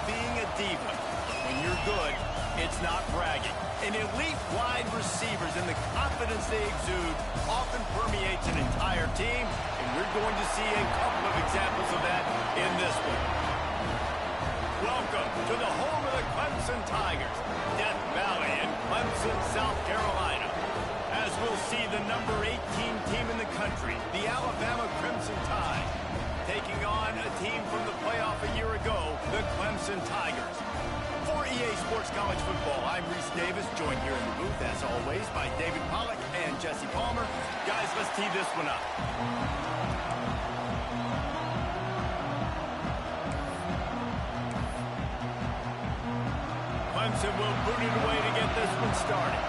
being a diva. When you're good, it's not bragging. And elite wide receivers and the confidence they exude often permeates an entire team, and we're going to see a couple of examples of that in this one. Welcome to the home of the Clemson Tigers, Death Valley in Clemson, South Carolina. As we'll see the number 18 team in the country, the Alabama Crimson Tide, taking on a team from the playoff a year ago, the Clemson Tigers. For EA Sports College Football, I'm Reese Davis, joined here in the booth, as always, by David Pollack and Jesse Palmer. Guys, let's tee this one up. Clemson will boot it away to get this one started.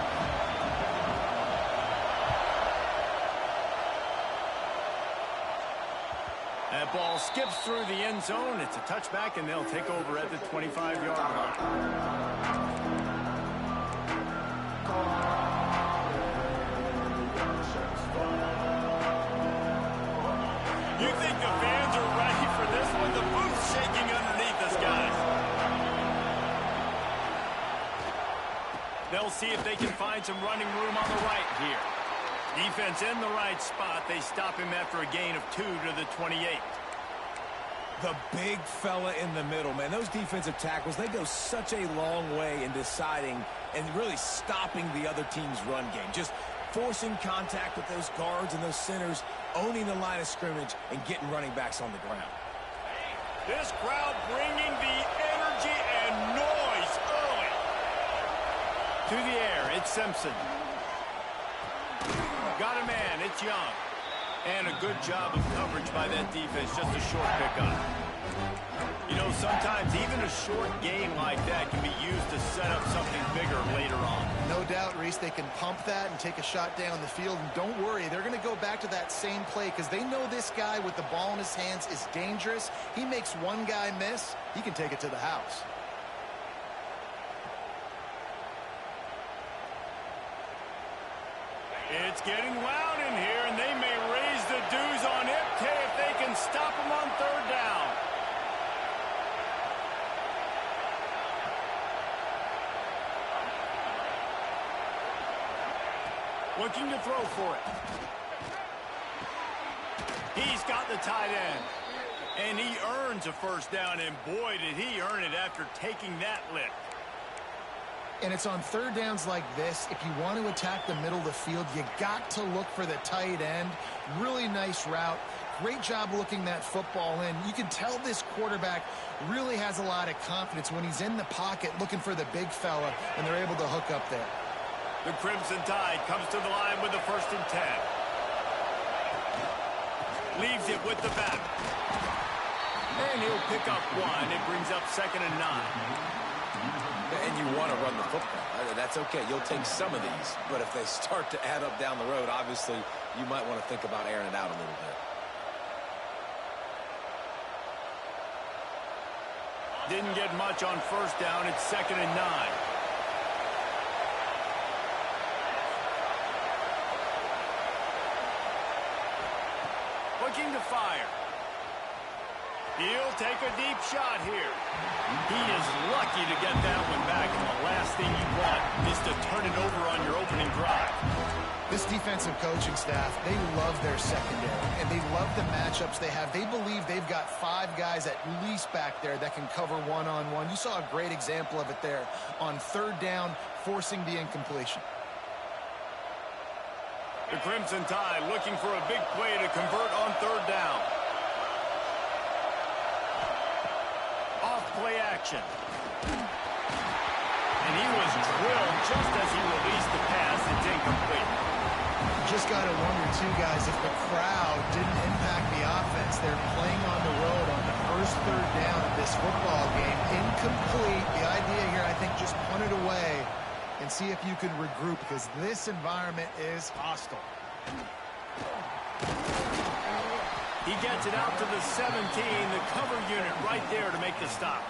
That ball skips through the end zone. It's a touchback, and they'll take over at the 25-yard line. You think the fans are ready for this one? The booth's shaking underneath us, guys. They'll see if they can find some running room on the right here. Defense in the right spot. They stop him after a gain of 2 to the 28. The big fella in the middle, man. Those defensive tackles, they go such a long way in deciding and really stopping the other team's run game. Just forcing contact with those guards and those centers, owning the line of scrimmage, and getting running backs on the ground. This crowd bringing the energy and noise early. To the air, it's Simpson. Got a man, it's Young. And a good job of coverage by that defense, just a short pickup. You know, sometimes even a short game like that can be used to set up something bigger later on. No doubt, Reese, they can pump that and take a shot down the field. And don't worry, they're going to go back to that same play because they know this guy with the ball in his hands is dangerous. He makes one guy miss, he can take it to the house. It's getting loud in here, and they may raise the dues on IPK if they can stop him on third down. Looking to throw for it. He's got the tight end. And he earns a first down, and boy, did he earn it after taking that lift. And it's on third downs like this. If you want to attack the middle of the field, you got to look for the tight end. Really nice route. Great job looking that football in. You can tell this quarterback really has a lot of confidence when he's in the pocket looking for the big fella, and they're able to hook up there. The Crimson Tide comes to the line with a 1st and 10. Leaves it with the back. And he'll pick up one. It brings up 2nd and 9. And you want to run the football. That's okay. You'll take some of these. But if they start to add up down the road, obviously, you might want to think about airing it out a little bit. Didn't get much on 1st down. It's 2nd and 9. Looking to fire. He'll take a deep shot here. He is lucky to get that one back, and the last thing you want is to turn it over on your opening drive. This defensive coaching staff, they love their secondary, and they love the matchups they have. They believe they've got 5 guys at least back there that can cover one-on-one. You saw a great example of it there on third down, forcing the incompletion. The Crimson Tide looking for a big play to convert on third down. Off-play action. And he was drilled just as he released the pass. It's incomplete. Just got to wonder, too, guys, if the crowd didn't impact the offense. They're playing on the road on the first third down of this football game. Incomplete. The idea here, I think, just punt it away and see if you can regroup, because this environment is hostile. He gets it out to the 17, the cover unit right there to make the stop.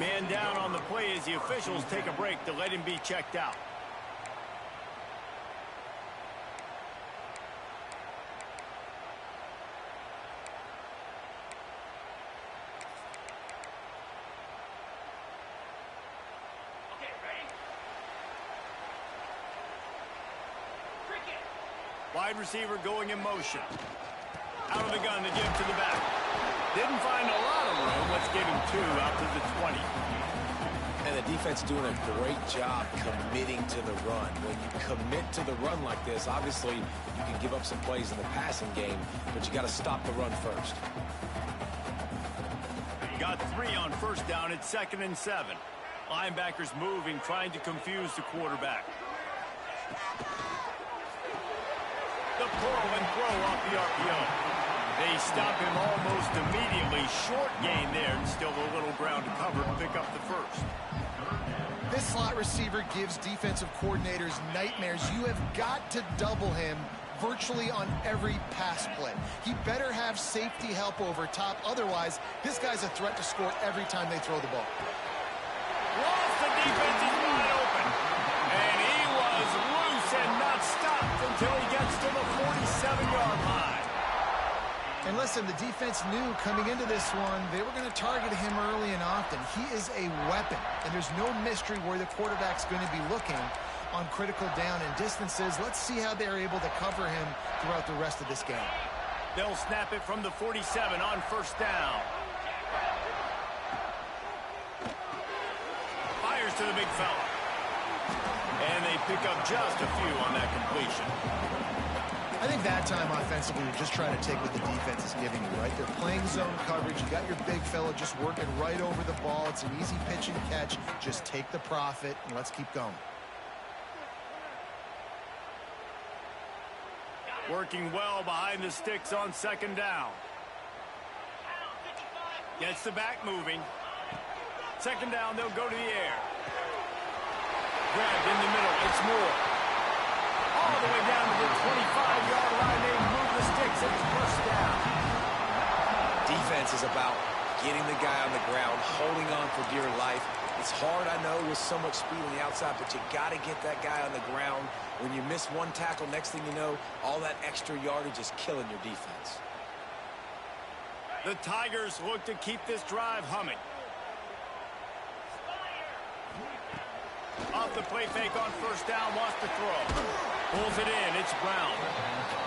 Man down on the play as the officials take a break to let him be checked out. Wide receiver going in motion. Out of the gun to give to the back. Didn't find a lot of room. Let's give him 2 out to the 20. And the defense doing a great job committing to the run. When you commit to the run like this, obviously you can give up some plays in the passing game, but you got to stop the run first. Got 3 on first down. It's 2nd and 7. Linebackers moving, trying to confuse the quarterback. The pull and throw off the RPO. They stop him almost immediately. Short gain there, and still a little ground to cover to pick up the first. This slot receiver gives defensive coordinators nightmares. You have got to double him virtually on every pass play. He better have safety help over top. Otherwise, this guy's a threat to score every time they throw the ball. Lost the defense is wide open. And he was loose and not stopped until he gets to the 47-yard line. And listen, the defense knew coming into this one, they were going to target him early and often. He is a weapon, and there's no mystery where the quarterback's going to be looking on critical down and distances. Let's see how they're able to cover him throughout the rest of this game. They'll snap it from the 47 on first down. Fires to the big fella. And they pick up just a few on that completion. I think that time offensively, you're just trying to take what the defense is giving you, right? They're playing zone coverage. You got your big fella just working right over the ball. It's an easy pitch and catch. Just take the profit, and let's keep going. Working well behind the sticks on 2nd down. Gets the back moving. 2nd down, they'll go to the air. Grabbed in the middle, it's Moore. All the way down to the 25-yard line. They move the sticks. It's first down. Defense is about getting the guy on the ground, holding on for dear life. It's hard, I know, with so much speed on the outside, but you got to get that guy on the ground. When you miss one tackle, next thing you know, all that extra yardage is killing your defense. The Tigers look to keep this drive humming. Off the play fake on first down, wants to throw. Pulls it in, it's Brown.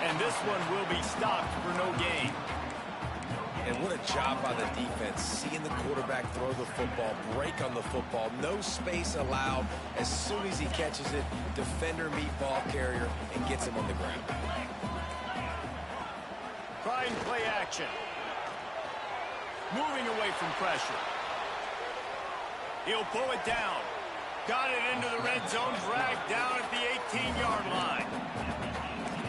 And this one will be stopped for no gain. And what a job by the defense, seeing the quarterback throw the football, break on the football, no space allowed. As soon as he catches it, defender meet ball carrier and gets him on the ground. Trying play action. Moving away from pressure. He'll pull it down. Got it into the red zone, dragged down at the 18-yard line.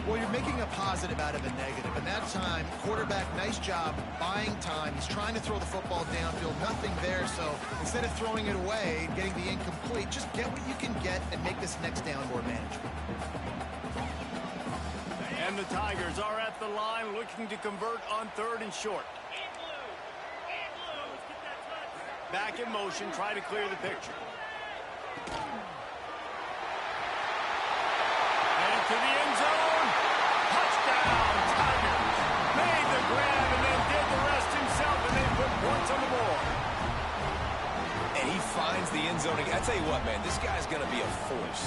Well, you're making a positive out of a negative. And that time, quarterback, nice job buying time. He's trying to throw the football downfield, nothing there. So instead of throwing it away, getting the incomplete, just get what you can get and make this next down more manageable. And the Tigers are at the line looking to convert on 3rd and short. Back in motion, try to clear the picture. And to the end zone. Touchdown, Tigers. Made the grab and then did the rest himself, and they put points on the board. And he finds the end zone. I tell you what, man, this guy's going to be a force.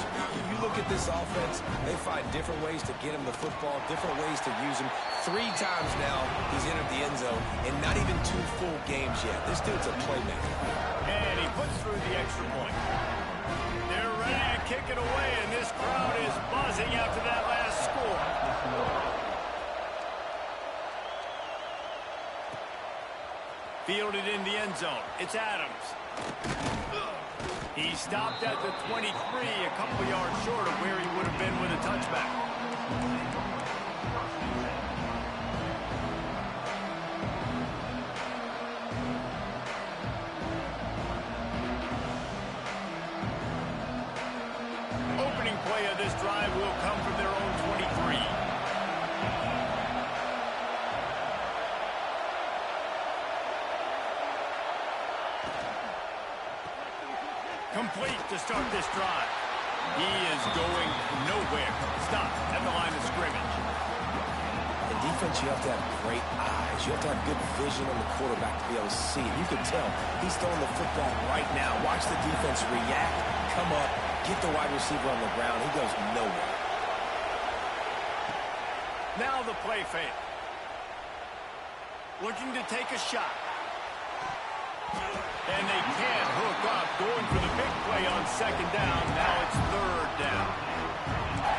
You look at this offense, they find different ways to get him the football, different ways to use him. 3 times now he's entered the end zone, and not even 2 full games yet. This dude's a playmaker. And he puts through the extra point. They're ready to kick it away, and this crowd is buzzing after that last score. Fielded in the end zone. It's Adams. He stopped at the 23, a couple yards short of where he would have been with a touchback. Opening play of this drive will come from their own 23. Complete to start this drive. He is going nowhere. Stop at the line of scrimmage. In defense, you have to have great eyes. You have to have good vision on the quarterback to be able to see it. You can tell he's throwing the football right now. Watch the defense react, come up, get the wide receiver on the ground. He goes nowhere. Now the play fake. Looking to take a shot. And they can't hook up. Going for the big play on second down. Now it's third down.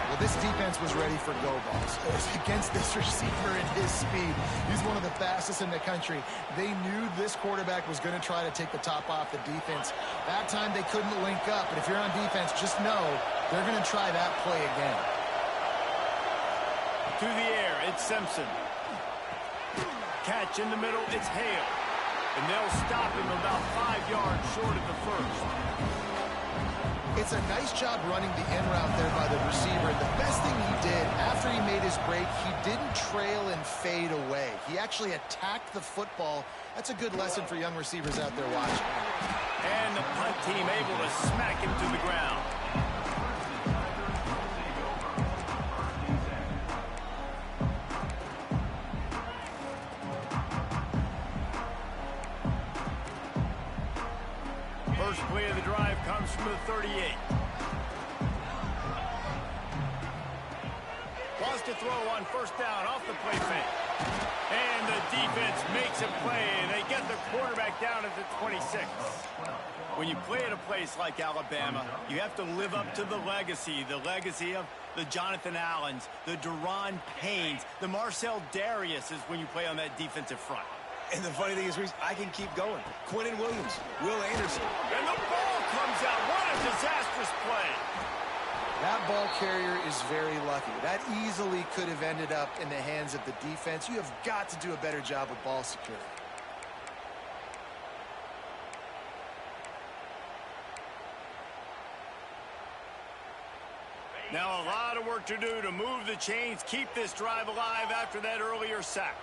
Well, this defense was ready for go balls. Against this receiver and his speed, he's one of the fastest in the country. They knew this quarterback was going to try to take the top off the defense. That time they couldn't link up, but if you're on defense, just know they're going to try that play again. To the air, it's Simpson. Catch in the middle, it's Hale. And they'll stop him about 5 yards short of the first. It's a nice job running the in route there by the receiver. And the best thing he did after he made his break, he didn't trail and fade away. He actually attacked the football. That's a good lesson for young receivers out there watching. And the punt team able to smack him to the ground. First play of the drive comes from the 38. Wants to throw on first down off the play fake. And the defense makes a play. They get the quarterback down at the 26. When you play at a place like Alabama, you have to live up to the legacy of the Jonathan Allens, the Deron Paynes, the Marcel Dariuses when you play on that defensive front. And the funny thing is, Reese, I can keep going. Quentin Williams, Will Anderson. And the ball comes out. What a disastrous play. That ball carrier is very lucky. That easily could have ended up in the hands of the defense. You have got to do a better job with ball security. Now a lot of work to do to move the chains, keep this drive alive after that earlier sack.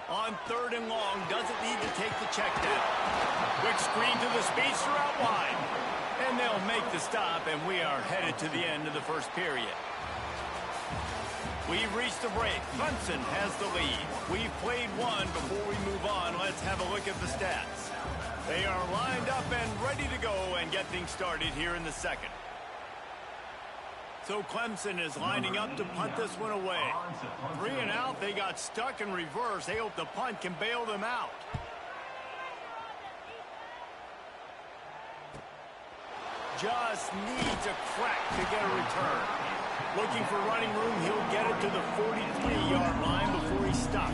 On third and long, doesn't need to take the check down. Quick screen to the speedster out wide. And they'll make the stop, and we are headed to the end of the first period. We've reached the break. Clemson has the lead. We've played one. Before we move on, let's have a look at the stats. They are lined up and ready to go and get things started here in the second. So Clemson is lining up to punt this one away. 3 and out, they got stuck in reverse. They hope the punt can bail them out. Just needs a crack to get a return. Looking for running room, he'll get it to the 43-yard line before he stops.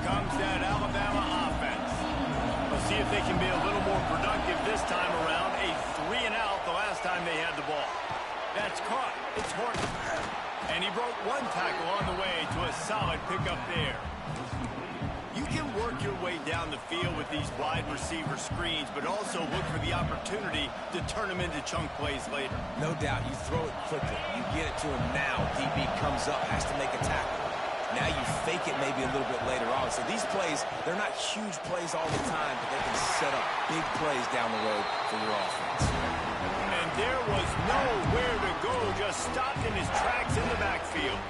Comes that Alabama offense. We'll see if they can be a little more productive this time around. A 3 and out the last time they had the ball. That's caught. It's Horton. And he broke one tackle on the way to a solid pickup there. You can work your way down the field with these wide receiver screens, but also look for the opportunity to turn them into chunk plays later. No doubt, you throw it quickly. You get it to him now. DB comes up, has to make a tackle. Now you fake it maybe a little bit later on. So these plays, they're not huge plays all the time, but they can set up big plays down the road for your offense. And there was nowhere to go, just stopped in his tracks in the backfield.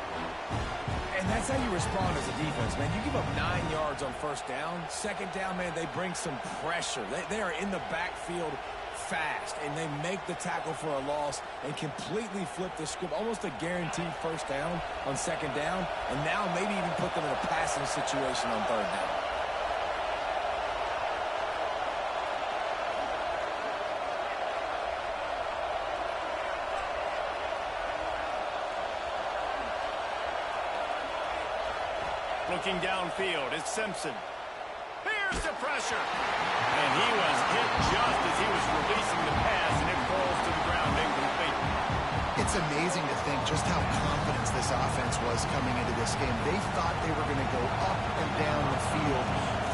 And that's how you respond as a defense, man. You give up 9 yards on first down. Second down, man, they bring some pressure. They are in the backfield fast, and they make the tackle for a loss and completely flip the script. Almost a guaranteed first down on second down, and now maybe even put them in a passing situation on third down. Looking downfield, it's Simpson. Here's the pressure. And he was hit just as he was releasing the pass, and it falls to the ground incomplete. It's amazing to think just how confident this offense was coming into this game. They thought they were going to go up and down the field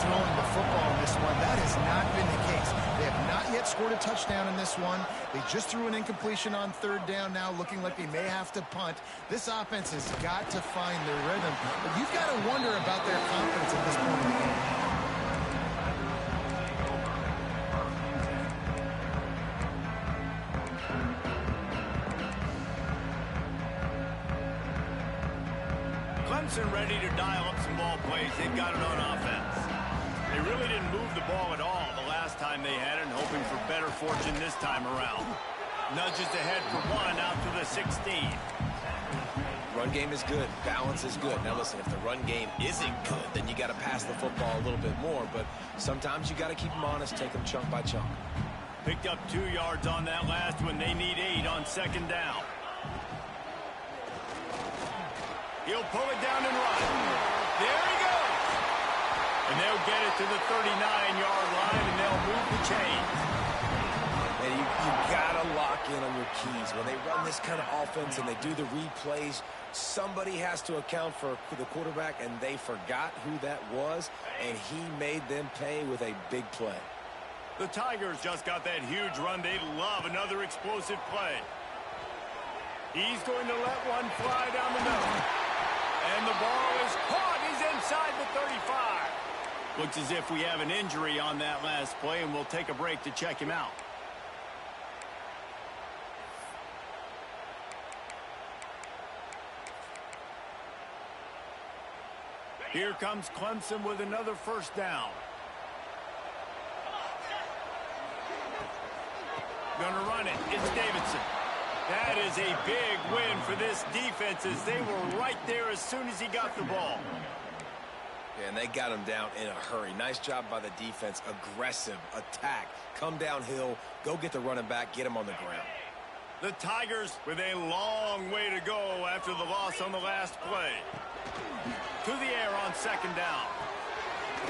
throwing the football in this one. That has not been the case. They have not yet scored a touchdown in this one. They just threw an incompletion on third down now, looking like they may have to punt. This offense has got to find their rhythm. But you've got to wonder about their confidence at this point in the game. Clemson ready to dial up some ball plays. They've got it on offense. They really didn't move the ball at all the last time they had it, and hoping for better fortune this time around. Nudges ahead for one out to the 16. Run game is good. Balance is good. Now, listen, if the run game isn't good, then you got to pass the football a little bit more. But sometimes you got to keep them honest, take them chunk by chunk. Picked up 2 yards on that last one. They need 8 on second down. He'll pull it down and run. There he goes. And they'll get it to the 39-yard line, and they'll move the chains. And you got to lock in on your keys. When they run this kind of offense and they do the replays, somebody has to account for the quarterback, and they forgot who that was, and he made them pay with a big play. The Tigers just got that huge run. They love another explosive play. He's going to let one fly down the middle. And the ball is caught. He's inside the 35. Looks as if we have an injury on that last play, and we'll take a break to check him out. Here comes Clemson with another first down. Gonna run it. It's Davidson. That is a big win for this defense, as they were right there as soon as he got the ball. Yeah, and they got him down in a hurry. Nice job by the defense. Aggressive attack. Come downhill. Go get the running back. Get him on the ground. The Tigers with a long way to go after the loss on the last play. To the air on second down.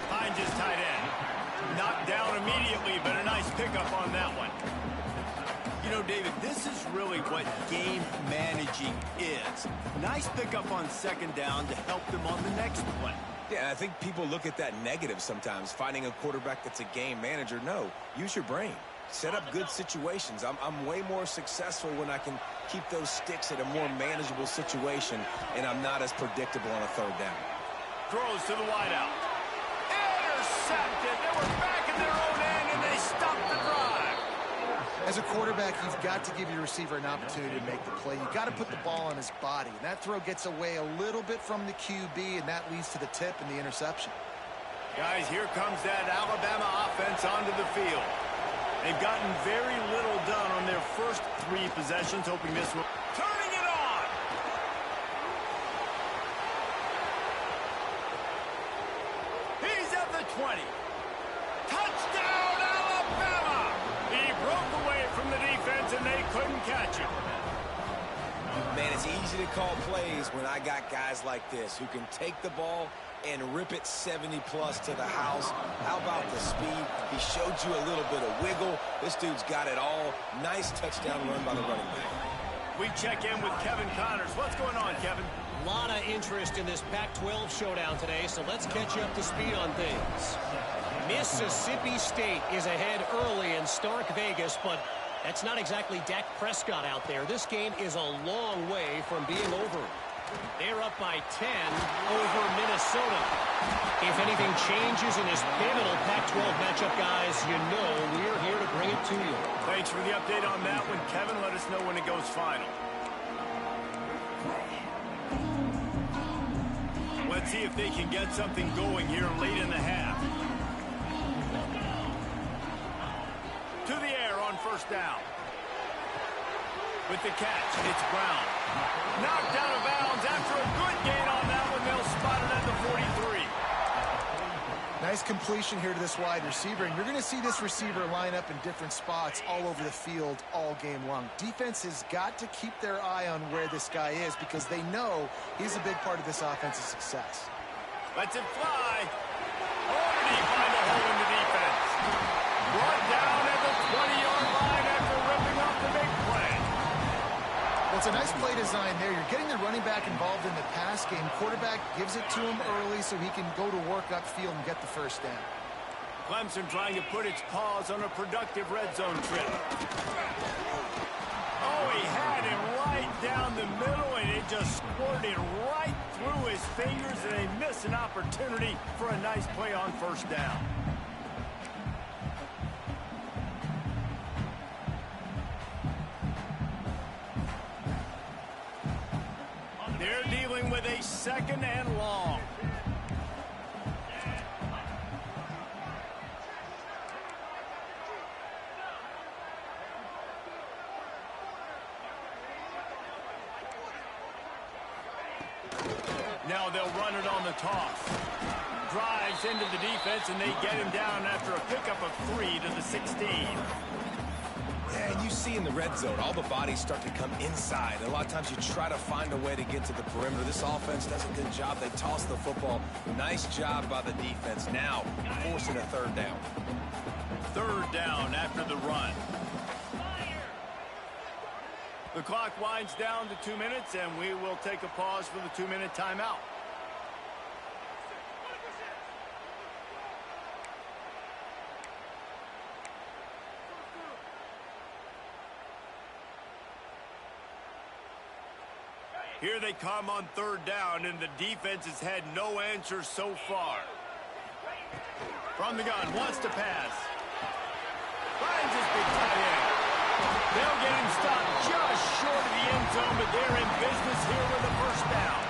Finds his tight end. Knocked down immediately, but a nice pickup on that one. You know, David, this is really what game managing is. Nice pickup on second down to help them on the next play. Yeah, I think people look at that negative sometimes, finding a quarterback that's a game manager. No, use your brain. Set up good situations. I'm way more successful when I can keep those sticks at a more manageable situation, and I'm not as predictable on a third down. Throws to the wideout. Intercepted. They were back in their own end, and they stopped the drive. As a quarterback, you've got to give your receiver an opportunity to make the play. You've got to put the ball on his body. And that throw gets away a little bit from the QB, and that leads to the tip and the interception. Guys, here comes that Alabama offense onto the field. They've gotten very little done on their first 3 possessions, hoping this will... Turning it on! He's at the 20. Touchdown, Alabama! He broke away from the defense, and they couldn't catch him. Man, it's easy to call plays when I got guys like this who can take the ball and rip it 70-plus to the house. How about the speed? He showed you a little bit of wiggle. This dude's got it all. Nice touchdown run by the running back. We check in with Kevin Connors. What's going on, Kevin? A lot of interest in this Pac-12 showdown today, so let's catch you up to speed on things. Mississippi State is ahead early in Stark Vegas, but that's not exactly Dak Prescott out there. This game is a long way from being over. They're up by 10 over Minnesota. If anything changes in this pivotal Pac-12 matchup, guys, you know we're here to bring it to you. Thanks for the update on that one, Kevin. Let us know when it goes final. Let's see if they can get something going here late in the half. To the air on first down. With the catch, it's Brown. Knocked out of bounds after a good gain on that one. They'll spot it at the 43. Nice completion here to this wide receiver, and you're going to see this receiver line up in different spots all over the field all game long. Defense has got to keep their eye on where this guy is because they know he's a big part of this offense's success. Lets it fly. Oh, did he find a hole in the defense? Brought down at the 20-yard line after ripping off the big play. Well, it's a nice play design there. You're getting the running back involved in the pass game. Quarterback gives it to him early so he can go to work upfield and get the first down. Clemson trying to put its paws on a productive red zone trip. Oh, he had him right down the middle, and it just squirted right through his fingers, and they miss an opportunity for a nice play on first down. They're dealing with a second and long. Now they'll run it on the toss. Drives into the defense, and they get him down after a pickup of 3 to the 16. Yeah, and you see in the red zone, all the bodies start to come inside. And a lot of times you try to find a way to get to the perimeter. This offense does a good job. They toss the football. Nice job by the defense. Now, forcing a third down. Third down after the run. The clock winds down to 2 minutes, and we will take a pause for the 2-minute timeout. Here they come on third down, and the defense has had no answer so far. From the gun, wants to pass. Finds his big tight end. They'll get him stopped just short of the end zone, but they're in business here with a first down.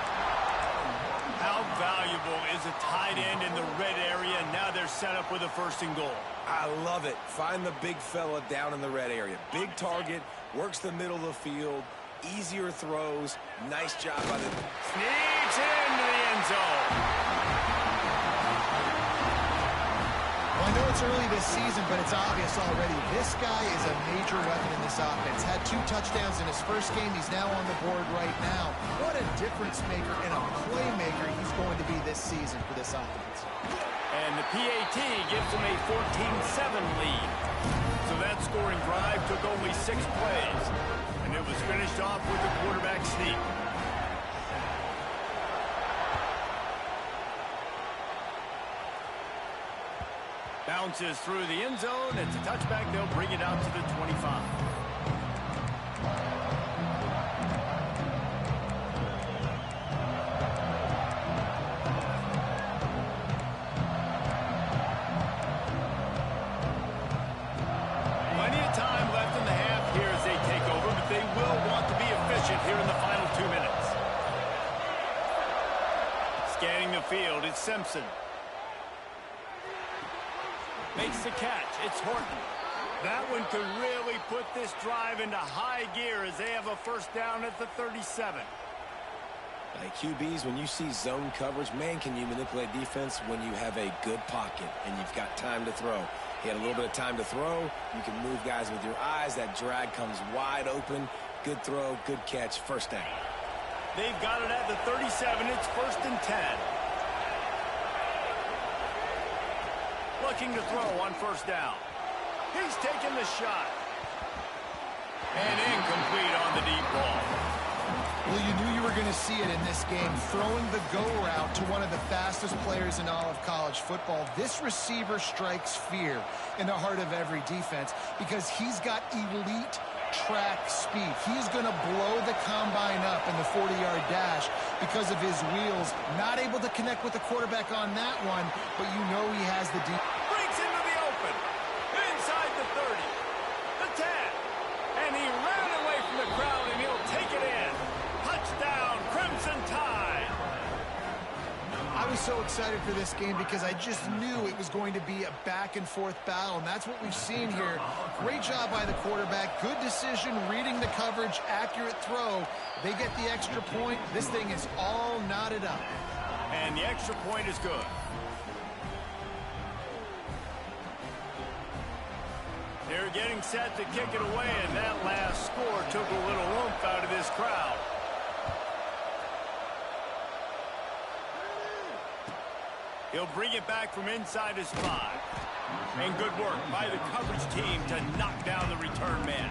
How valuable is a tight end in the red area? Now they're set up with a first and goal. I love it. Find the big fella down in the red area. Big target, works the middle of the field, easier throws. Nice job by the... Sneaks into the end zone. Well, I know it's early this season, but it's obvious already. This guy is a major weapon in this offense. Had 2 touchdowns in his first game. He's now on the board right now. What a difference maker and a playmaker he's going to be this season for this offense. And the PAT gives them a 14-7 lead. So that scoring drive took only 6 plays. And it was finished off with the quarterback sneak. Bounces through the end zone. It's a touchback. They'll bring it out to the 25. Plenty of time left in the half here as they take over, but they will want to be efficient here in the final 2 minutes. Scanning the field, it's Simpson. Makes the catch. It's Horton. That one could really put this drive into high gear as they have a first down at the 37. Like QBs, when you see zone coverage, man, can you manipulate defense when you have a good pocket and you've got time to throw. He had a little bit of time to throw. You can move guys with your eyes. That drag comes wide open. Good throw, good catch, first down. They've got it at the 37. It's 1st and 10. Looking to throw on first down. He's taking the shot. And incomplete on the deep ball. Well, you knew you were going to see it in this game, throwing the go route to one of the fastest players in all of college football. This receiver strikes fear in the heart of every defense because he's got elite track speed. He's going to blow the combine up in the 40-yard dash because of his wheels. Not able to connect with the quarterback on that one, but you know he has the deep. Breaks into the open. Inside the 30. The 10. And he ran away from the crowd, and he'll take it in. Touchdown, Crimson Tide. I was so excited for this game because I just knew it was going to be a back-and-forth battle, and that's what we've seen here. Great job by the quarterback. Good decision, reading the coverage, accurate throw. They get the extra point. This thing is all knotted up. And the extra point is good. They're getting set to kick it away, and that last score took a little oomph out of this crowd. He'll bring it back from inside his 5. And good work by the coverage team to knock down the return man.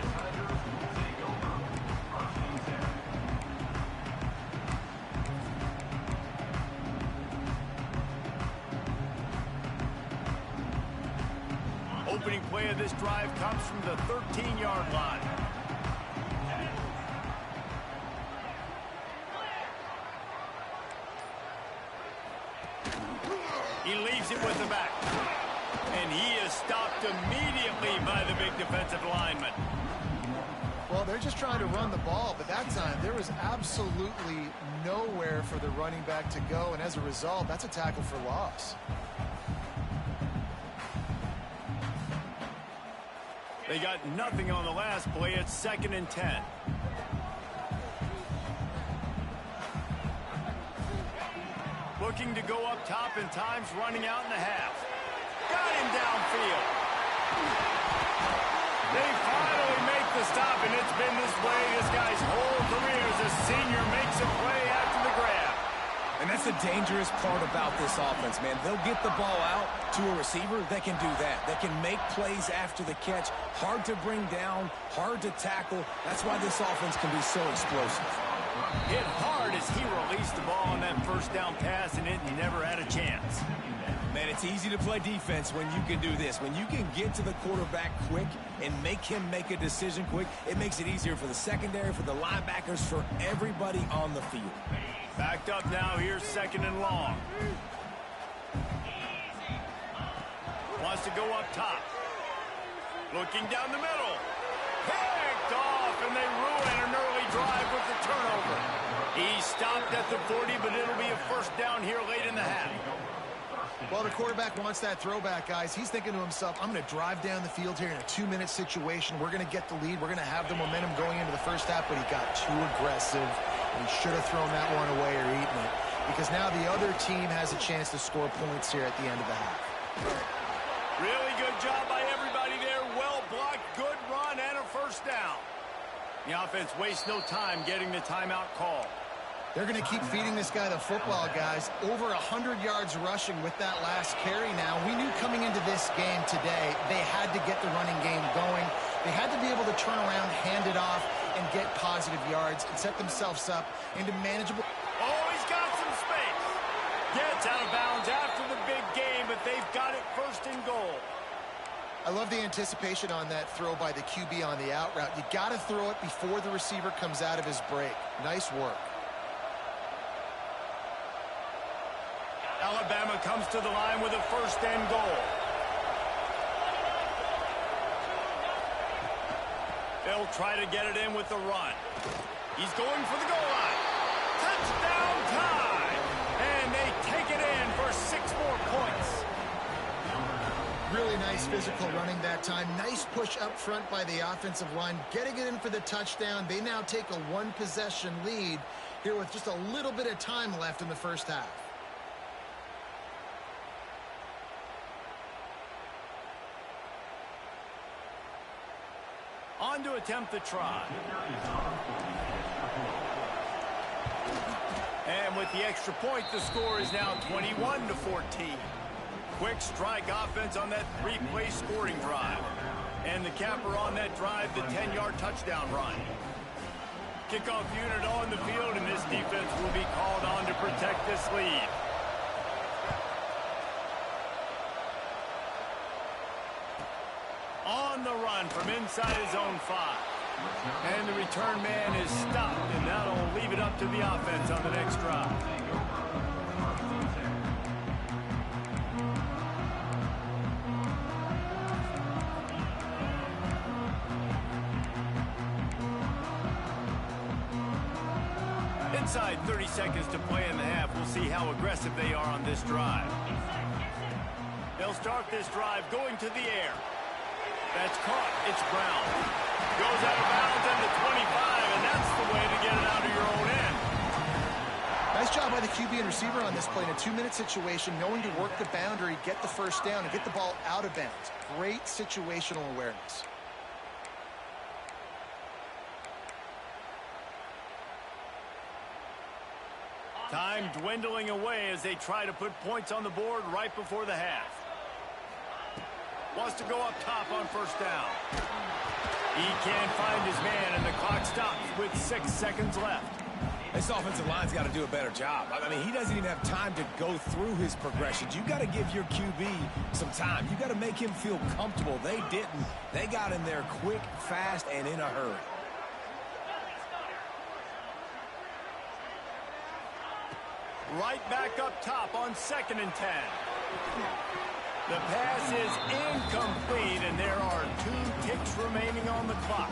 Opening play of this drive comes from the 13-yard line. He leaves it with the back. And he is stopped immediately by the big defensive lineman. Well, they're just trying to run the ball, but that time there was absolutely nowhere for the running back to go, and as a result, that's a tackle for loss. They got nothing on the last play. It's 2nd and 10. Looking to go up top, and time's running out in the half. Got him downfield. They finally make the stop, and it's been this way this guy's whole career as a senior makes a play after the grab. And that's the dangerous part about this offense, man. They'll get the ball out to a receiver that can do that. They can make plays after the catch. Hard to bring down, hard to tackle. That's why this offense can be so explosive. Hit hard as he released the ball on that first down pass, and it never had a chance. Man, it's easy to play defense when you can do this. When you can get to the quarterback quick and make him make a decision quick, it makes it easier for the secondary, for the linebackers, for everybody on the field. Backed up now. Here's 2nd and long. Wants to go up top. Looking down the middle. Picked off, and they ruin an early drive with the turnover. He stopped at the 40, but it'll be a first down here late in the half. Well, the quarterback wants that throwback, guys. He's thinking to himself, I'm going to drive down the field here in a 2-minute situation. We're going to get the lead. We're going to have the momentum going into the first half, but he got too aggressive, and he should have thrown that one away or eaten it, because now the other team has a chance to score points here at the end of the half. Really good job by everybody there. Well blocked, good run, and a first down. The offense wastes no time getting the timeout call. They're going to keep feeding this guy the football, guys. Over 100 yards rushing with that last carry now. We knew coming into this game today they had to get the running game going. They had to be able to turn around, hand it off, and get positive yards and set themselves up into manageable. Oh, he's got some space. Gets out of bounds after the big game, but they've got it 1st and goal. I love the anticipation on that throw by the QB on the out route. You got to throw it before the receiver comes out of his break. Nice work. Alabama comes to the line with a 1st and goal. They'll try to get it in with the run. He's going for the goal line. Touchdown time! And they take it in for 6 more points. Really nice physical running that time. Nice push up front by the offensive line. Getting it in for the touchdown. They now take a 1-possession lead here with just a little bit of time left in the first half. On to attempt the try. And with the extra point, the score is now 21-14. Quick strike offense on that 3-play scoring drive. And the capper on that drive, the 10-yard touchdown run. Kickoff unit on the field, and this defense will be called on to protect this lead. On the run from inside his own 5. And the return man is stopped, and that'll leave it up to the offense on the next drive. Inside 30 seconds to play in the half. We'll see how aggressive they are on this drive. They'll start this drive going to the air. That's caught. It's Brown. Goes out of bounds at the 25, and that's the way to get it out of your own end. Nice job by the QB and receiver on this play in a 2-minute situation, knowing to work the boundary, get the first down, and get the ball out of bounds. Great situational awareness. Time dwindling away as they try to put points on the board right before the half. Wants to go up top on first down. He can't find his man, and the clock stops with 6 seconds left. This offensive line's got to do a better job. I mean, he doesn't even have time to go through his progressions. You got to give your QB some time. You got to make him feel comfortable. They didn't. They got in there quick, fast, and in a hurry. Right back up top on 2nd and 10. The pass is incomplete, and there are 2 ticks remaining on the clock.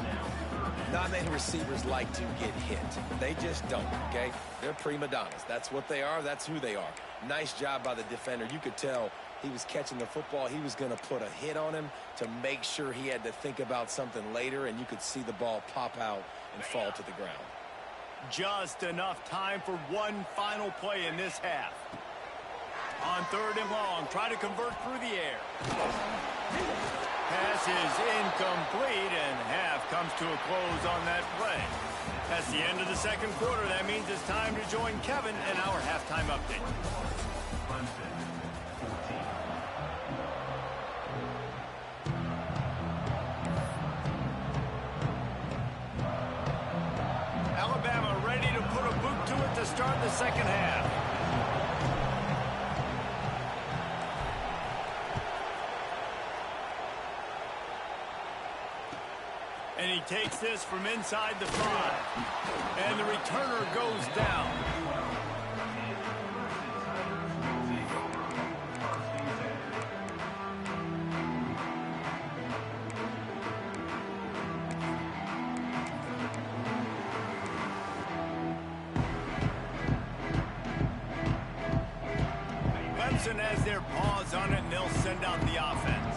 Not many receivers like to get hit. They just don't, okay? They're prima donnas. That's what they are. That's who they are. Nice job by the defender. You could tell he was catching the football. He was going to put a hit on him to make sure he had to think about something later, and you could see the ball pop out and fall to the ground. Just enough time for one final play in this half. On 3rd and long, try to convert through the air. Pass is incomplete, and half comes to a close on that play. That's the end of the 2nd quarter. That means it's time to join Kevin in our halftime update. Alabama ready to put a boot to it to start the 2nd half. And he takes this from inside the 5. And the returner goes down. Clemson has their paws on it, and they'll send out the offense.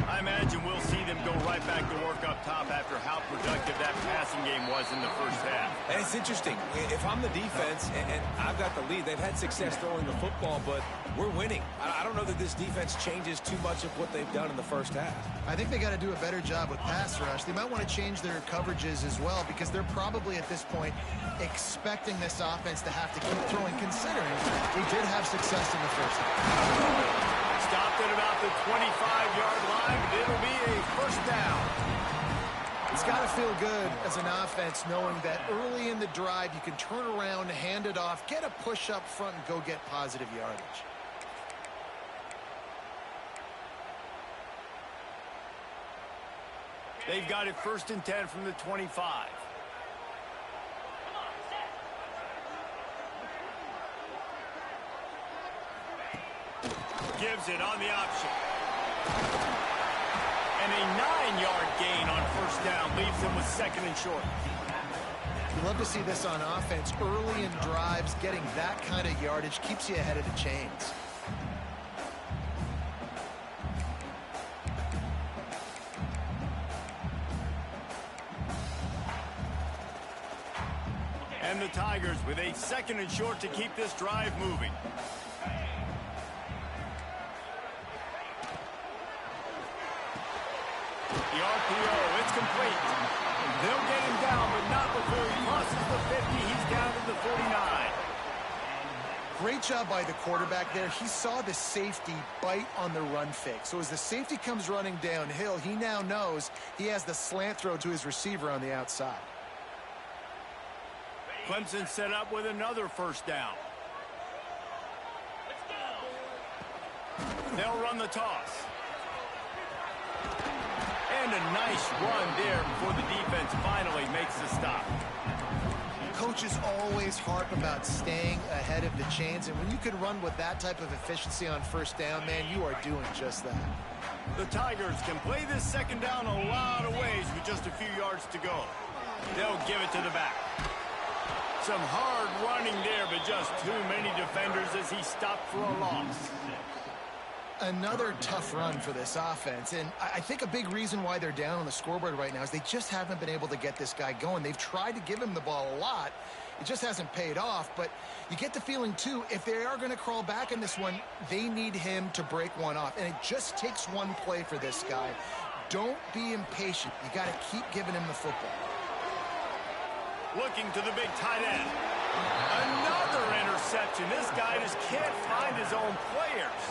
I imagine we'll see them go right back to work up top after how productive that passing game was in the 1st half. And it's interesting. If I'm the defense and I've got the lead, they've had success throwing the football, but we're winning. I don't know that this defense changes too much of what they've done in the 1st half. I think they got to do a better job with pass rush. They might want to change their coverages as well, because they're probably at this point expecting this offense to have to keep throwing, considering they did have success in the 1st half. Stopped at about the 25-yard line, but it'll be a 1st down. It's got to feel good as an offense knowing that early in the drive you can turn around, hand it off, get a push up front, and go get positive yardage. They've got it 1st and 10 from the 25. Gives it on the option. And a 9-yard gain on 1st down leaves them with 2nd and short. You love to see this on offense. Early in drives, getting that kind of yardage keeps you ahead of the chains. And the Tigers with a 2nd and short to keep this drive moving. The RPO, it's complete. They'll get him down, but not before he crosses the 50. He's down to the 49. Great job by the quarterback there. He saw the safety bite on the run fake. So as the safety comes running downhill, he now knows he has the slant throw to his receiver on the outside. Clemson set up with another 1st down. They'll run the toss. And a nice run there before the defense finally makes the stop. Coaches always harp about staying ahead of the chains, and when you can run with that type of efficiency on 1st down, man, you are doing just that. The Tigers can play this 2nd down a lot of ways with just a few yards to go. They'll give it to the back. Some hard running there, but just too many defenders as he stopped for a loss. Another tough run for this offense, and I think a big reason why they're down on the scoreboard right now is they just haven't been able to get this guy going. They've tried to give him the ball a lot. It just hasn't paid off, but you get the feeling, too, if they are going to crawl back in this one, they need him to break one off, and it just takes one play for this guy. Don't be impatient. You got to keep giving him the football. Looking to the big tight end. Another interception. This guy just can't find his own players.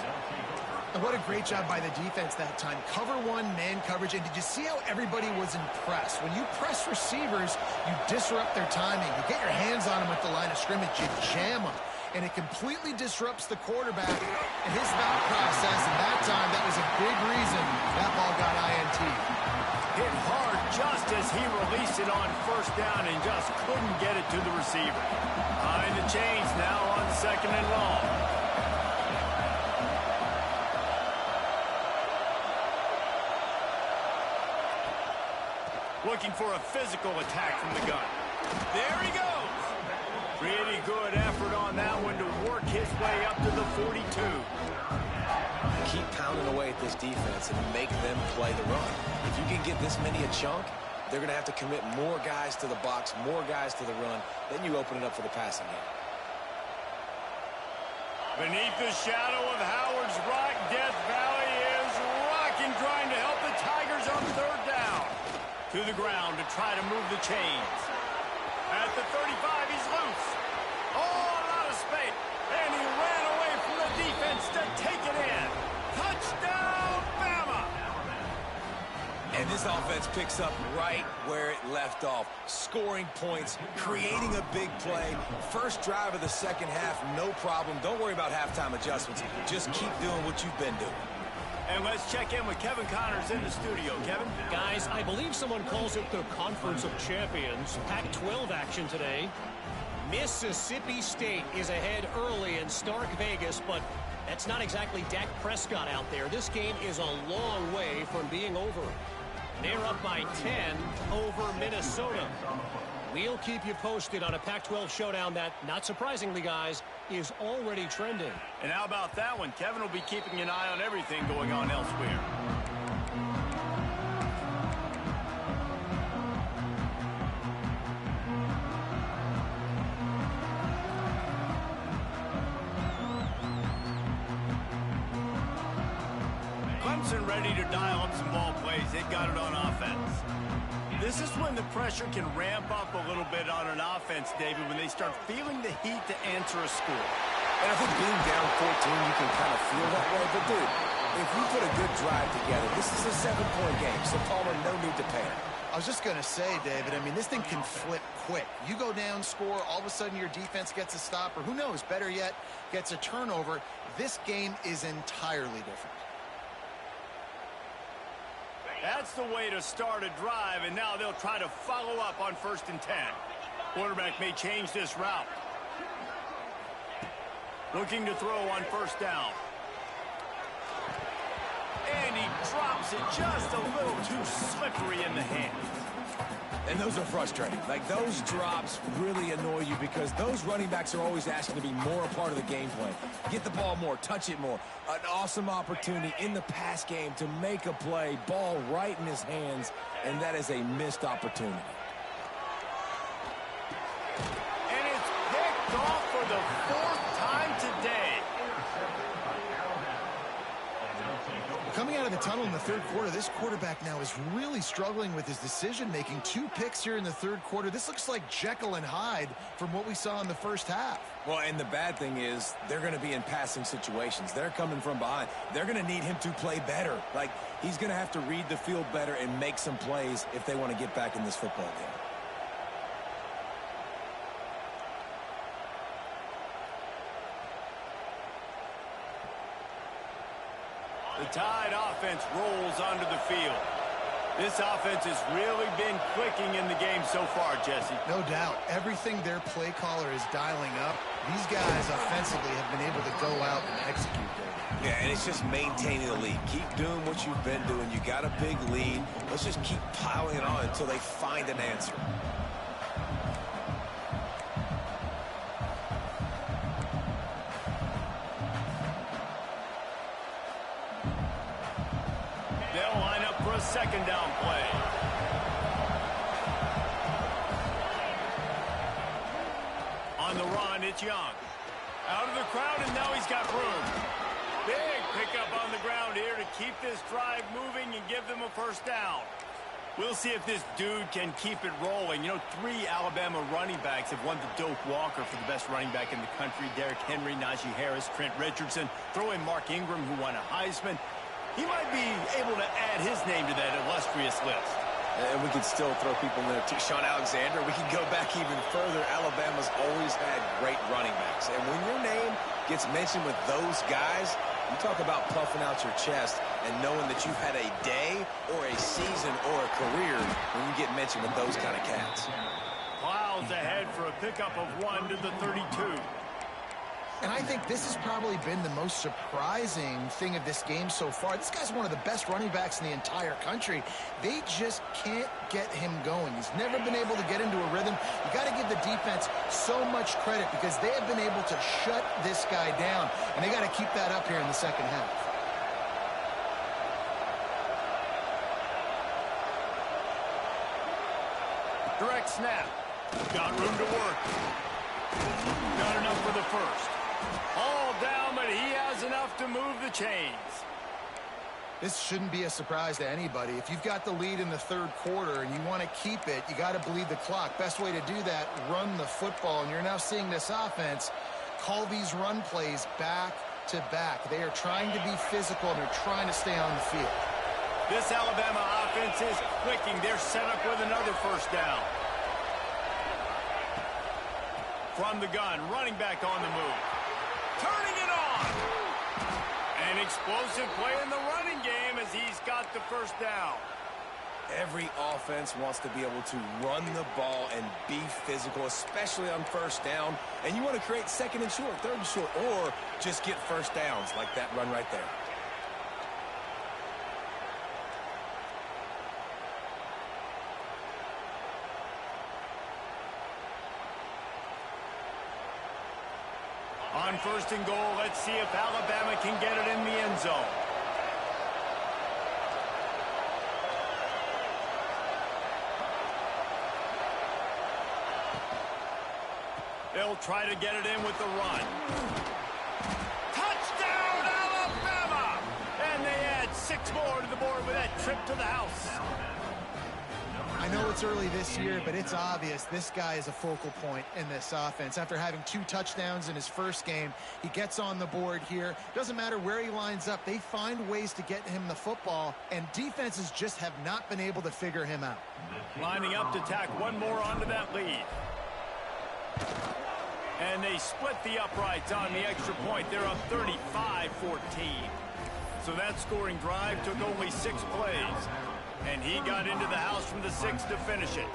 And what a great job by the defense that time. Cover one, man coverage. And did you see how everybody was impressed? When you press receivers, you disrupt their timing. You get your hands on them at the line of scrimmage. You jam them. And it completely disrupts the quarterback and his thought process. And that time, that was a big reason that ball got INT. Hit hard just as he released it on 1st down and just couldn't get it to the receiver. Behind the chains now on 2nd and long. Looking for a physical attack from the gun. There he goes. Pretty good effort on that one to work his way up to the 42. Keep pounding away at this defense and make them play the run. If you can get this many a chunk, they're going to have to commit more guys to the box, more guys to the run. Then you open it up for the passing game. Beneath the shadow of Howard's Rock, Death Valley is rocking, trying to help the Tigers on third down. To the ground to try to move the chains. At the 35, he's loose. Oh, a lot of space. And he ran away from the defense to take it in. Touchdown, Bama! And this offense picks up right where it left off. Scoring points, creating a big play. First drive of the second half, no problem. Don't worry about halftime adjustments. Just keep doing what you've been doing. And let's check in with Kevin Connors in the studio. Kevin? Guys, I believe someone calls it the Conference of Champions. Pac-12 action today. Mississippi State is ahead early in Stark Vegas, but that's not exactly Dak Prescott out there. This game is a long way from being over. They're up by 10 over Minnesota. We'll keep you posted on a Pac-12 showdown that, not surprisingly, guys, is already trending. And how about that one? Kevin will be keeping an eye on everything going on elsewhere. Clemson ready to dial up some ball plays. They've got it on offense. This is when the pressure can ramp up a little bit on an offense, David, when they start feeling the heat to answer a score. And I think being down 14, you can kind of feel that way. But, dude, if you put a good drive together, this is a 7-point game, so Palmer, no need to panic. I was just going to say, David, I mean, this thing can flip quick. You go down, score, all of a sudden your defense gets a stop, or who knows, better yet, gets a turnover. This game is entirely different. That's the way to start a drive, and now they'll try to follow up on 1st and 10. Quarterback may change this route. Looking to throw on 1st down. And he drops it just a little too slippery in the hands. And those are frustrating. Like, those drops really annoy you because those running backs are always asking to be more a part of the game plan. Get the ball more, touch it more. An awesome opportunity in the pass game to make a play, ball right in his hands, and that is a missed opportunity. And it's picked off for the 4th time today. Coming out of the tunnel in the third quarter, this quarterback now is really struggling with his decision-making. 2 picks here in the third quarter. This looks like Jekyll and Hyde from what we saw in the first half. Well, and the bad thing is they're going to be in passing situations. They're coming from behind. They're going to need him to play better. Like, he's going to have to read the field better and make some plays if they want to get back in this football game. The Tide offense rolls onto the field. This offense has really been clicking in the game so far, Jesse. No doubt. Everything their play caller is dialing up, these guys offensively have been able to go out and execute there. Yeah, and it's just maintaining the lead. Keep doing what you've been doing. You got a big lead. Let's just keep piling it on until they find an answer. They'll line up for a 2nd down play. On the run, it's Young. Out of the crowd, and now he's got room. Big pickup on the ground here to keep this drive moving and give them a 1st down. We'll see if this dude can keep it rolling. You know, 3 Alabama running backs have won the Doak Walker for the best running back in the country. Derrick Henry, Najee Harris, Trent Richardson. Throw in Mark Ingram, who won a Heisman. He might be able to add his name to that illustrious list. And we could still throw people in there too. Sean Alexander, we can go back even further. Alabama's always had great running backs. And when your name gets mentioned with those guys, you talk about puffing out your chest and knowing that you've had a day or a season or a career when you get mentioned with those kind of cats. Clouds ahead for a pickup of 1 to the 32. And I think this has probably been the most surprising thing of this game so far. This guy's one of the best running backs in the entire country. They just can't get him going. He's never been able to get into a rhythm. You got to give the defense so much credit because they have been able to shut this guy down, and they got to keep that up here in the second half. Direct snap. Got room to work. Got enough for the first. All down, but he has enough to move the chains. This shouldn't be a surprise to anybody. If you've got the lead in the third quarter and you want to keep it, you got to bleed the clock. Best way to do that, run the football. And you're now seeing this offense call these run plays back to back. They are trying to be physical, and they're trying to stay on the field. This Alabama offense is clicking. They're set up with another first down. From the gun, running back on the move. Turning it on. An explosive play in the running game as he's got the first down. Every offense wants to be able to run the ball and be physical, especially on first down. And you want to create second and short, third and short, or just get first downs like that run right there. On first and goal, let's see if Alabama can get it in the end zone. They'll try to get it in with the run. Touchdown, Alabama! And they add 6 more to the board with that trip to the house. I know it's early this year, but it's obvious this guy is a focal point in this offense. After having 2 touchdowns in his first game, he gets on the board here. Doesn't matter where he lines up. They find ways to get him the football, and defenses just have not been able to figure him out. Lining up to tack one more onto that lead. And they split the uprights on the extra point. They're up 35-14. So that scoring drive took only 6 plays. And he got into the house from the 6 to finish it.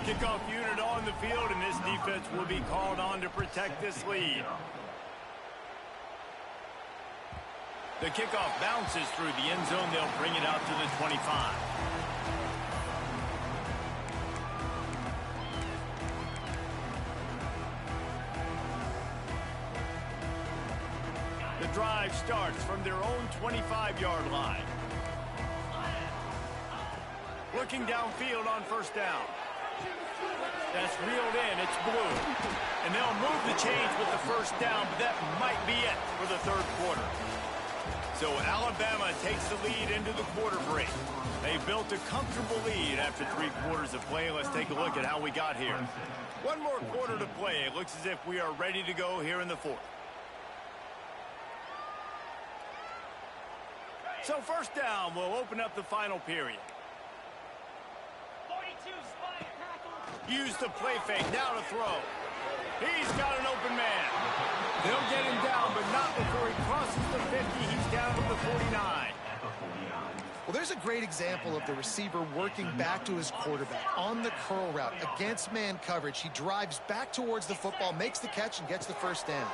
Kickoff unit on the field, and this defense will be called on to protect this lead. The kickoff bounces through the end zone. They'll bring it out to the 25. The drive starts from their own 25-yard line. Looking downfield on first down. That's reeled in. It's blue. And they'll move the chains with the first down, but that might be it for the third quarter. So Alabama takes the lead into the quarter break. They built a comfortable lead after 3 quarters of play. Let's take a look at how we got here. 1 more quarter to play. It looks as if we are ready to go here in the 4th. So first down will open up the final period. Use the play fake, now to throw. He's got an open man. They'll get him down, but not before he crosses the 50. He's down to the 49. Well, there's a great example of the receiver working back to his quarterback on the curl route against man coverage. He drives back towards the football, makes the catch, and gets the first down.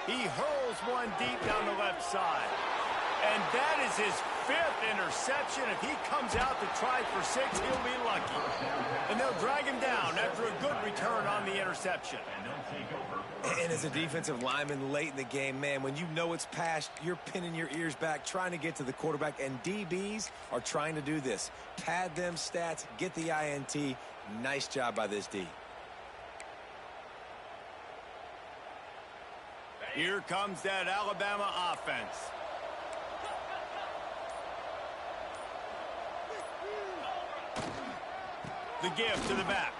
He hurls one deep down the left side. And that is his 5th interception. If he comes out to try for 6, he'll be lucky. And they'll drag him down after a good return on the interception. And as a defensive lineman late in the game, man, when you know it's past, you're pinning your ears back, trying to get to the quarterback. And DBs are trying to do this. Pad them stats, get the INT. Nice job by this D. Here comes that Alabama offense. The give to the back.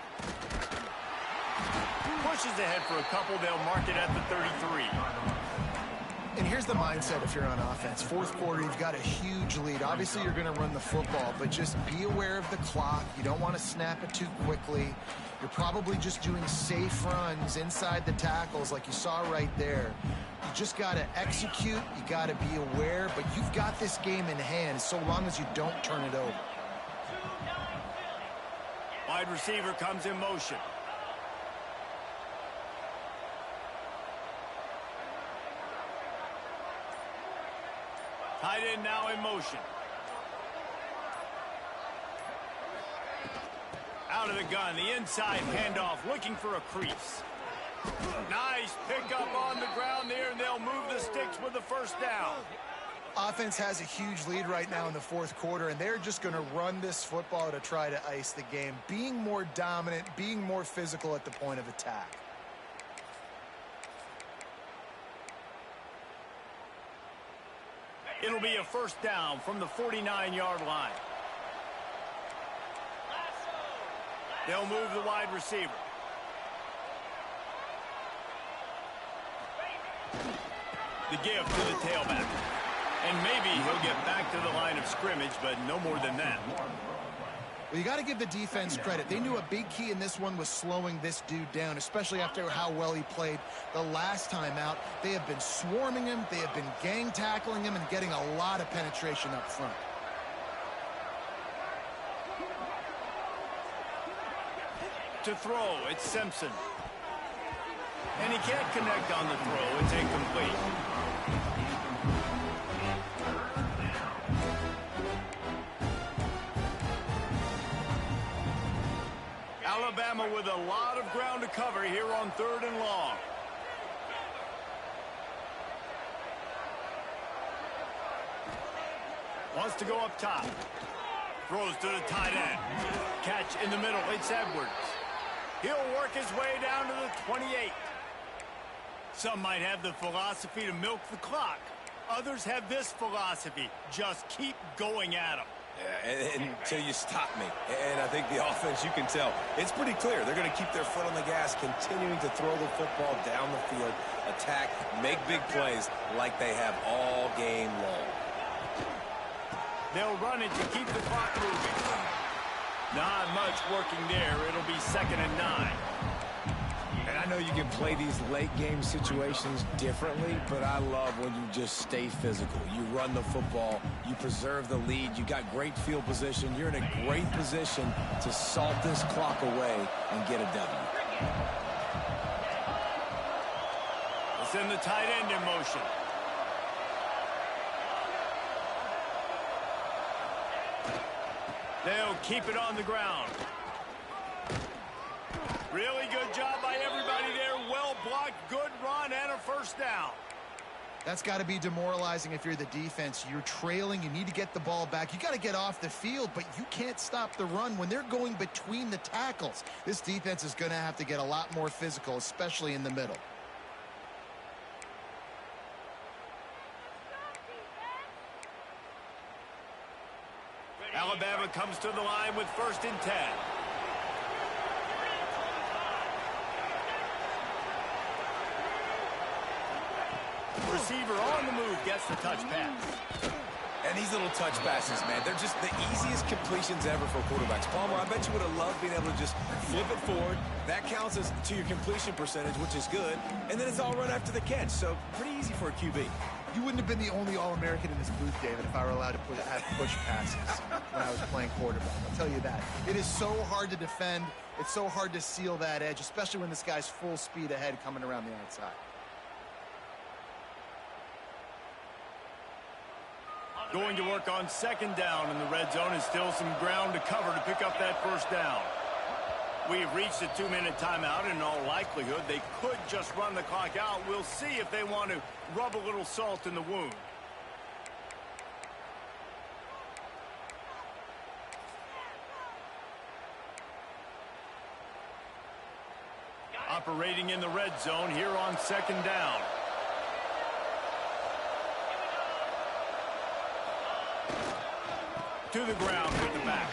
Pushes ahead for a couple. They'll mark it at the 33. And here's the mindset if you're on offense. 4th quarter, you've got a huge lead. Obviously, you're going to run the football, but just be aware of the clock. You don't want to snap it too quickly. You're probably just doing safe runs inside the tackles like you saw right there. You just got to execute. You got to be aware, but you've got this game in hand so long as you don't turn it over. Wide receiver comes in motion. Tight end now in motion. Out of the gun, the inside handoff, looking for a crease. Nice pickup on the ground there, and they'll move the sticks with the first down. Offense has a huge lead right now in the fourth quarter, and they're just going to run this football to try to ice the game, being more dominant, being more physical at the point of attack. It'll be a first down from the 49-yard line. They'll move the wide receiver. The give to the tailback. And maybe he'll get back to the line of scrimmage, but no more than that. Well, you got to give the defense credit. They knew a big key in this one was slowing this dude down, especially after how well he played the last time out. They have been swarming him. They have been gang tackling him and getting a lot of penetration up front. To throw, it's Simpson. And he can't connect on the throw. It's incomplete. Alabama with a lot of ground to cover here on 3rd and long. Wants to go up top. Throws to the tight end. Catch in the middle. It's Edwards. He'll work his way down to the 28. Some might have the philosophy to milk the clock. Others have this philosophy. Just keep going at them. Yeah, until you stop me. And I think the offense, you can tell, it's pretty clear. They're going to keep their foot on the gas, continuing to throw the football down the field, attack, make big plays like they have all game long. They'll run it to keep the clock moving. Not much working there. It'll be 2nd and 9. And I know you can play these late game situations differently, but I love when you just stay physical. You run the football, you preserve the lead, you got great field position, you're in a great position to salt this clock away and get a W. We'll send the tight end in motion. They'll keep it on the ground. Really good job by everybody there. Well blocked, good run, and a first down. That's got to be demoralizing if you're the defense. You're trailing. You need to get the ball back. You got to get off the field, but you can't stop the run when they're going between the tackles. This defense is going to have to get a lot more physical, especially in the middle. Alabama comes to the line with 1st and 10. Receiver on the move gets the touch pass. And these little touch passes, man, they're just the easiest completions ever for quarterbacks. Palmer, I bet you would have loved being able to just flip it forward. That counts as to your completion percentage, which is good. And then it's all run after the catch, so pretty easy for a QB. You wouldn't have been the only All-American in this booth, David, if I were allowed to have push passes when I was playing quarterback. I'll tell you that. It is so hard to defend. It's so hard to seal that edge, especially when this guy's full speed ahead coming around the outside. Going to work on 2nd down in the red zone, and still some ground to cover to pick up that first down. We've reached a 2-minute timeout, and in all likelihood, they could just run the clock out. We'll see if they want to rub a little salt in the wound. Operating in the red zone here on 2nd down. To the ground with the back.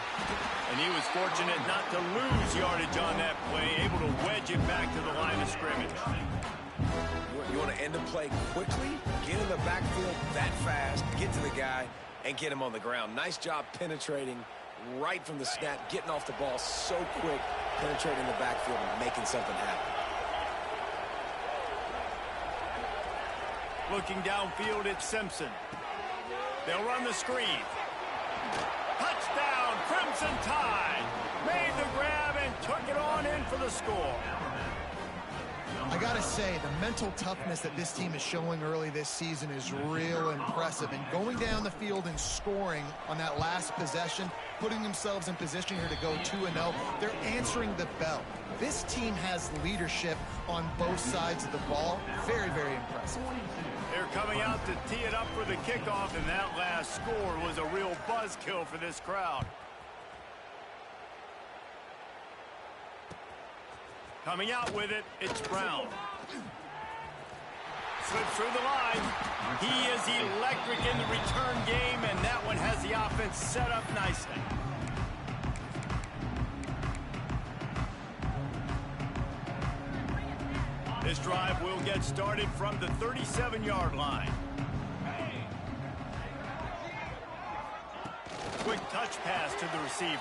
And he was fortunate not to lose yardage on that play, able to wedge it back to the line of scrimmage. You want to end a play quickly, get in the backfield that fast, get to the guy, and get him on the ground. Nice job penetrating right from the snap, getting off the ball so quick, penetrating the backfield and making something happen. Looking downfield, it's Simpson. They'll run the screen. Touchdown, Crimson Tide. Made the grab and took it on in for the score. I gotta say, the mental toughness that this team is showing early this season is real impressive. And going down the field and scoring on that last possession, putting themselves in position here to go 2-0, they're answering the bell. This team has leadership on both sides of the ball. Very, very impressive. They're coming out to tee it up for the kickoff, and that last score was a real buzzkill for this crowd. Coming out with it, it's Brown. Slips through the line. He is electric in the return game, and that one has the offense set up nicely. This drive will get started from the 37-yard line. Quick touch pass to the receiver.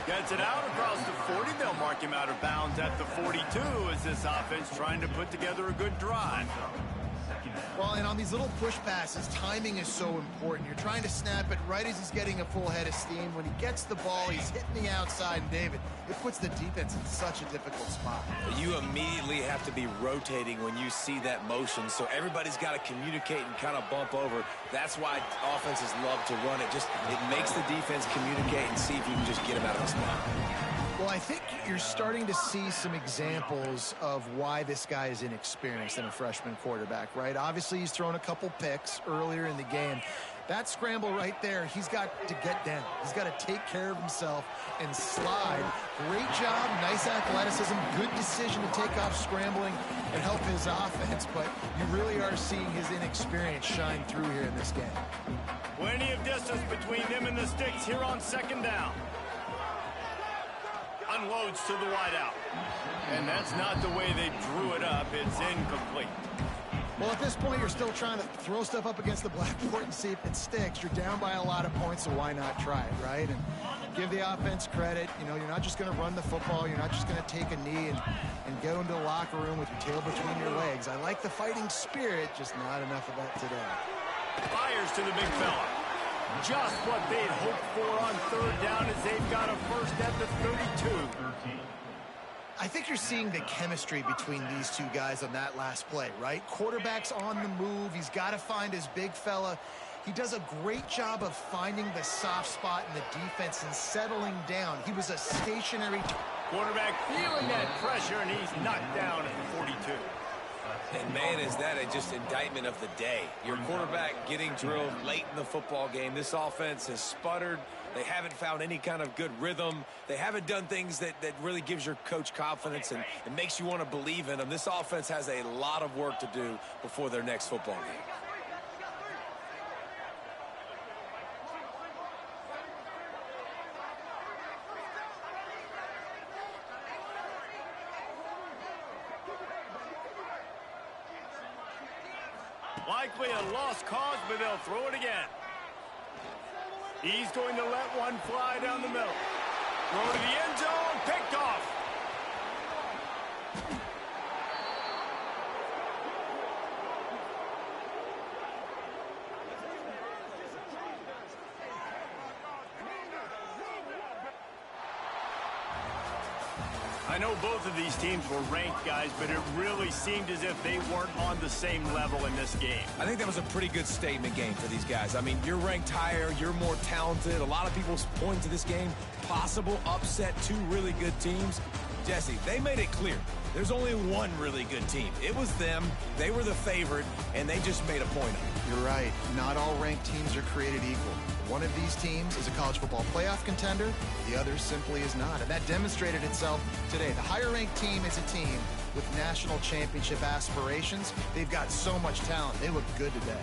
Gets it out across the 40. They'll mark him out of bounds at the 42 as this offense trying to put together a good drive. Well, and on these little push passes, timing is so important. You're trying to snap it right as he's getting a full head of steam. When he gets the ball, he's hitting the outside. And David, it puts the defense in such a difficult spot. You immediately have to be rotating when you see that motion, so everybody's got to communicate and kind of bump over. That's why offenses love to run it. It makes the defense communicate and see if you can just get him out of the spot. Well, I think you're starting to see some examples of why this guy is inexperienced in a freshman quarterback, right? Obviously, he's thrown a couple picks earlier in the game. That scramble right there, he's got to get down. He's got to take care of himself and slide. Great job, nice athleticism, good decision to take off scrambling and help his offense, but you really are seeing his inexperience shine through here in this game. Plenty of distance between them and the sticks here on second down. Unloads to the wideout. And that's not the way they drew it up. It's incomplete. Well, at this point, you're still trying to throw stuff up against the blackboard and see if it sticks. You're down by a lot of points, so why not try it, right? And give the offense credit. You know, you're not just going to run the football. You're not just going to take a knee and go into the locker room with your tail between your legs. I like the fighting spirit, just not enough of that today. Fires to the big fella. Just what they'd hoped for on third down as they've got a first at the 32. I think you're seeing the chemistry between these two guys on that last play, right? Quarterback's on the move. He's got to find his big fella. He does a great job of finding the soft spot in the defense and settling down. He was a stationary quarterback feeling that pressure, and he's knocked down at the 42. And, man, is that just indictment of the day. Your quarterback getting drilled late in the football game. This offense has sputtered. They haven't found any kind of good rhythm. They haven't done things that really gives your coach confidence and it makes you want to believe in them. This offense has a lot of work to do before their next football game. Likely a lost cause, but they'll throw it again. He's going to let one fly down the middle. Throw to the end zone, picked off. I know both of these teams were ranked, guys, but it really seemed as if they weren't on the same level in this game. I think that was a pretty good statement game for these guys. I mean, you're ranked higher, you're more talented. A lot of people point to this game, possible upset, two really good teams. Jesse, they made it clear. There's only one really good team. It was them. They were the favorite, and they just made a point of it. You're right. Not all ranked teams are created equal. One of these teams is a college football playoff contender. The other simply is not. And that demonstrated itself today. The higher-ranked team is a team with national championship aspirations. They've got so much talent. They look good today.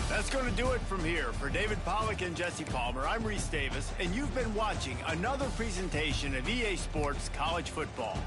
That's going to do it from here. For David Pollack and Jesse Palmer, I'm Reese Davis, and you've been watching another presentation of EA Sports College Football.